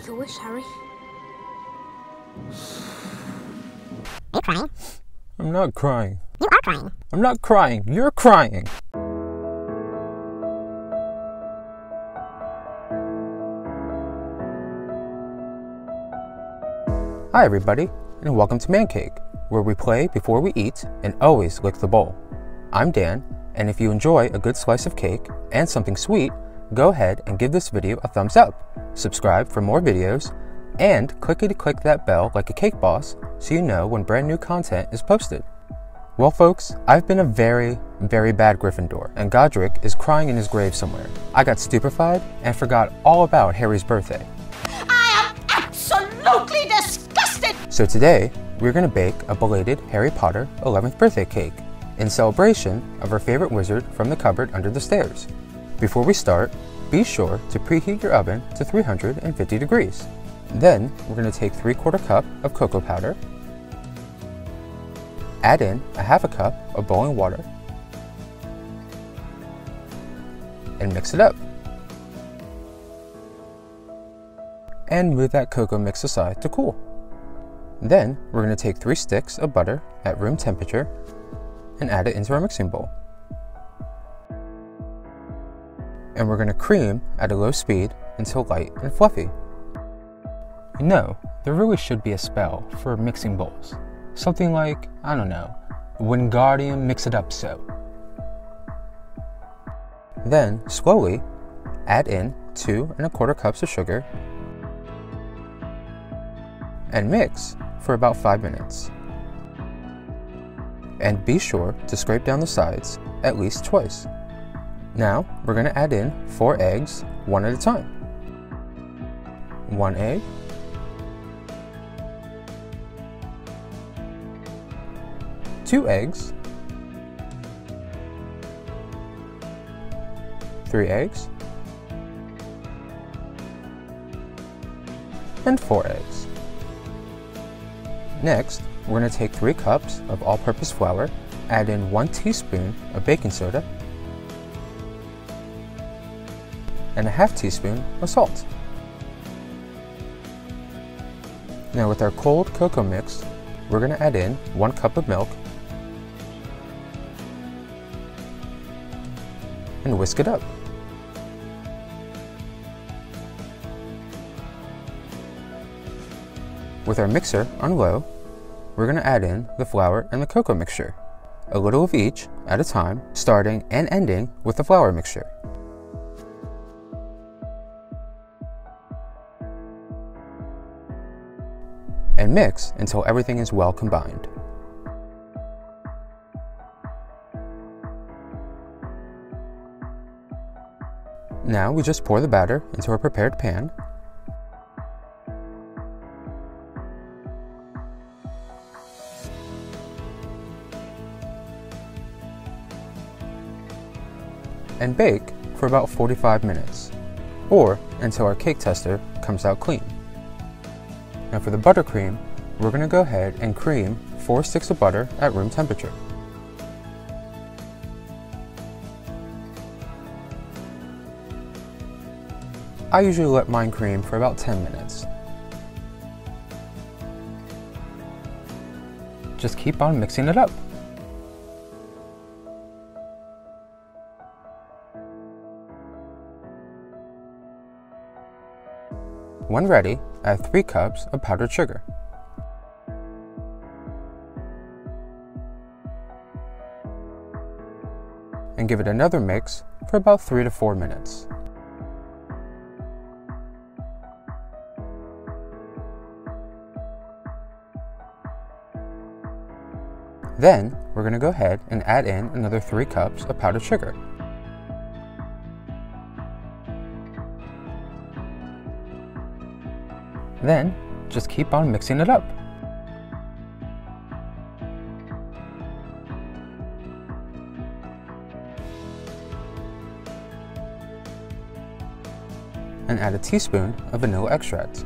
Make a wish, Harry. Are you crying? I'm not crying. You are crying. I'm not crying. You're crying. Hi everybody, and welcome to Man Cake, where we play before we eat and always lick the bowl. I'm Dan, and if you enjoy a good slice of cake and something sweet, go ahead and give this video a thumbs up, subscribe for more videos, and click that bell like a cake boss so you know when brand new content is posted. Well folks, I've been a very bad Gryffindor, and Godric is crying in his grave somewhere. I got stupefied and forgot all about Harry's birthday. I am absolutely disgusted! So today, we're going to bake a belated Harry Potter 11th birthday cake in celebration of our favorite wizard from the cupboard under the stairs. Before we start, be sure to preheat your oven to 350 degrees. Then, we're going to take 3/4 cup of cocoa powder, add in a 1/2 cup of boiling water, and mix it up. And move that cocoa mix aside to cool. Then, we're going to take 3 sticks of butter at room temperature and add it into our mixing bowl. And we're going to cream at a low speed until light and fluffy. You know, there really should be a spell for mixing bowls. Something like, I don't know, Wingardium Mix-It-Up-So. Then, slowly, add in 2 1/4 cups of sugar and mix for about 5 minutes. And be sure to scrape down the sides at least twice. Now, we're going to add in 4 eggs, one at a time. 1 egg, 2 eggs, 3 eggs, and 4 eggs. Next, we're going to take 3 cups of all-purpose flour, add in 1 teaspoon of baking soda, and a 1/2 teaspoon of salt. Now with our cold cocoa mix, we're going to add in 1 cup of milk and whisk it up. With our mixer on low, we're going to add in the flour and the cocoa mixture, a little of each at a time, starting and ending with the flour mixture. And mix until everything is well combined. Now we just pour the batter into our prepared pan. And bake for about 45 minutes, or until our cake tester comes out clean. Now for the buttercream, we're going to go ahead and cream 4 sticks of butter at room temperature. I usually let mine cream for about 10 minutes. Just keep on mixing it up. When ready, add 3 cups of powdered sugar. And give it another mix for about 3 to 4 minutes. Then, we're going to go ahead and add in another 3 cups of powdered sugar. Then, just keep on mixing it up. And add a teaspoon of vanilla extract.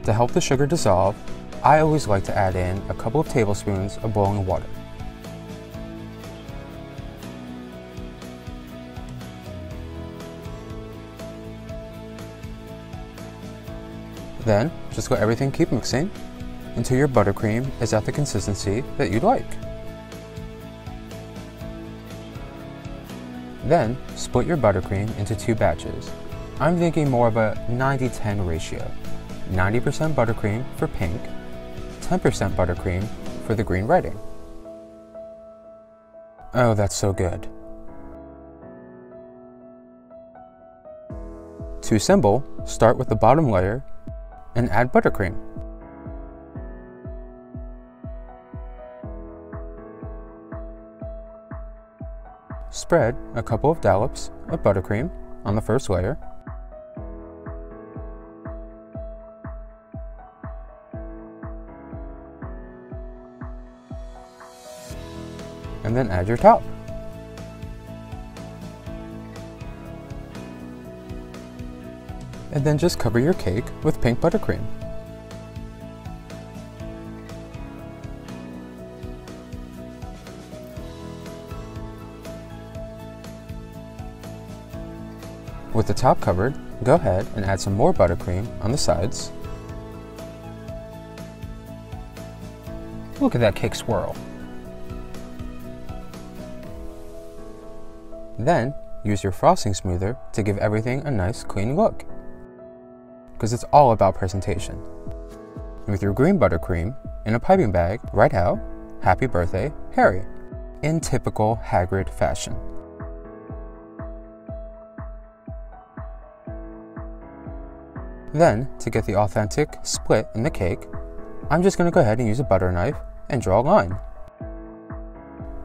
To help the sugar dissolve, I always like to add in a couple of tablespoons of boiling water. Then, just let everything keep mixing until your buttercream is at the consistency that you'd like. Then, split your buttercream into 2 batches. I'm thinking more of a 90-10 ratio. 90% buttercream for pink, 10% buttercream for the green writing. Oh, that's so good. To assemble, start with the bottom layer and add buttercream. Spread a couple of dollops of buttercream on the first layer. And then add your top. And then just cover your cake with pink buttercream. With the top covered, go ahead and add some more buttercream on the sides. Look at that cake swirl. Then, use your frosting smoother to give everything a nice clean look, because it's all about presentation. With your green buttercream, in a piping bag, write out, "Happy Birthday, Harry," in typical Hagrid fashion. Then, to get the authentic split in the cake, I'm just going to go ahead and use a butter knife and draw a line.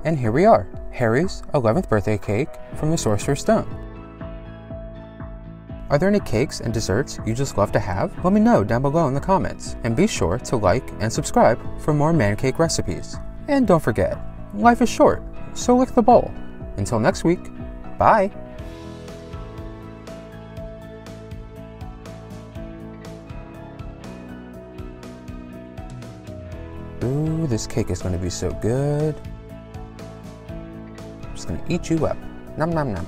And here we are, Harry's 11th birthday cake from the Sorcerer's Stone. Are there any cakes and desserts you just love to have? Let me know down below in the comments. And be sure to like and subscribe for more man cake recipes. And don't forget, life is short, so lick the bowl. Until next week, bye! Ooh, this cake is going to be so good. I'm just going to eat you up. Nom nom nom.